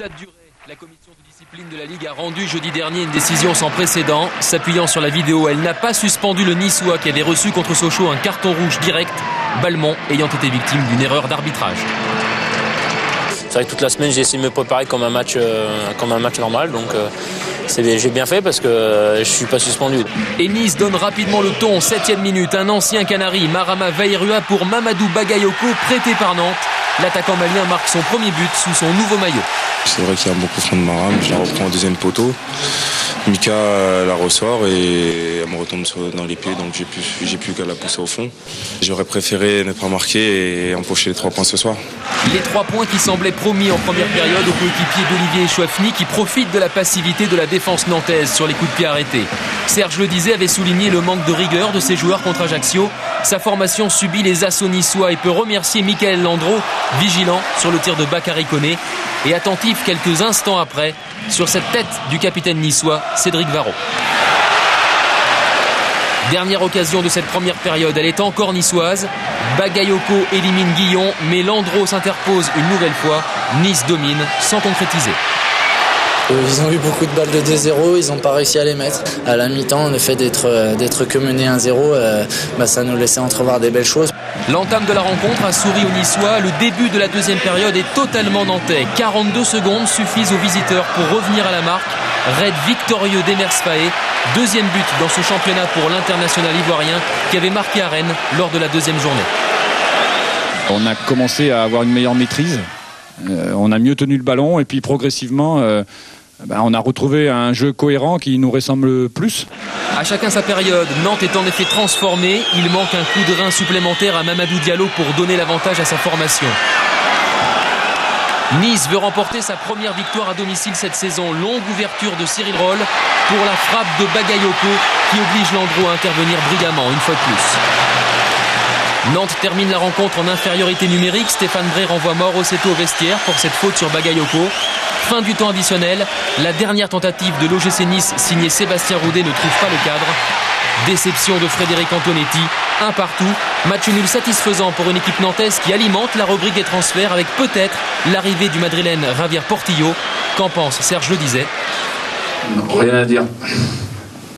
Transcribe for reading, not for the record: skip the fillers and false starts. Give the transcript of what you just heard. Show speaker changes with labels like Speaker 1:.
Speaker 1: Stade du Ré, la commission de discipline de la Ligue a rendu jeudi dernier une décision sans précédent. S'appuyant sur la vidéo, elle n'a pas suspendu le Niçois qui avait reçu contre Sochaux un carton rouge direct, Balmont ayant été victime d'une erreur d'arbitrage.
Speaker 2: C'est vrai que toute la semaine j'ai essayé de me préparer comme un match normal, donc j'ai bien fait parce que je ne suis pas suspendu.
Speaker 1: Et Nice donne rapidement le ton, 7e minute, un ancien Canari, Marama Vairua pour Mamadou Bagayoko, prêté par Nantes. L'attaquant malien marque son premier but sous son nouveau maillot.
Speaker 3: C'est vrai qu'il y a un bon coup franc de Maram, je la reprends au deuxième poteau. Mika la ressort et elle me retombe dans les pieds, donc j'ai plus qu'à la pousser au fond. J'aurais préféré ne pas marquer et empocher les 3 points ce soir.
Speaker 1: Les 3 points qui semblaient promis en première période au coéquipier d'Olivier Chouafny qui profite de la passivité de la défense nantaise sur les coups de pied arrêtés. Serge Le Disait avait souligné le manque de rigueur de ses joueurs contre Ajaccio. Sa formation subit les assauts niçois et peut remercier Mickaël Landreau, vigilant sur le tir de Bakary Koné et attentif quelques instants après sur cette tête du capitaine niçois, Cédric Varro. Dernière occasion de cette première période, elle est encore niçoise. Bagayoko élimine Guillon, mais Landreau s'interpose une nouvelle fois. Nice domine sans concrétiser.
Speaker 4: Ils ont eu beaucoup de balles de 2-0, ils n'ont pas réussi à les mettre. À la mi-temps, le fait d'être que mené 1-0, ça nous laissait entrevoir des belles choses.
Speaker 1: L'entame de la rencontre a souri aux Niçois. Le début de la deuxième période est totalement nantais. 42 secondes suffisent aux visiteurs pour revenir à la marque. Raid victorieux d'Emers Faé. Deuxième but dans ce championnat pour l'international ivoirien qui avait marqué à Rennes lors de la deuxième journée.
Speaker 5: On a commencé à avoir une meilleure maîtrise. On a mieux tenu le ballon et puis progressivement... on a retrouvé un jeu cohérent qui nous ressemble plus.
Speaker 1: À chacun sa période, Nantes est en effet transformée. Il manque un coup de rein supplémentaire à Mamadou Diallo pour donner l'avantage à sa formation. Nice veut remporter sa première victoire à domicile cette saison. Longue ouverture de Cyril Roll pour la frappe de Bagayoko qui oblige Landreau à intervenir brillamment une fois de plus. Nantes termine la rencontre en infériorité numérique. Stéphane Bray renvoie Mauro Seto au vestiaire pour cette faute sur Bagayoko. Fin du temps additionnel, la dernière tentative de l'OGC Nice signée Sébastien Roudet ne trouve pas le cadre. Déception de Frédéric Antonetti, 1 partout. Match nul satisfaisant pour une équipe nantaise qui alimente la rubrique des transferts avec peut-être l'arrivée du Madrilène Javier Portillo. Qu'en pense Serge Le Disait?
Speaker 6: Non, rien à dire.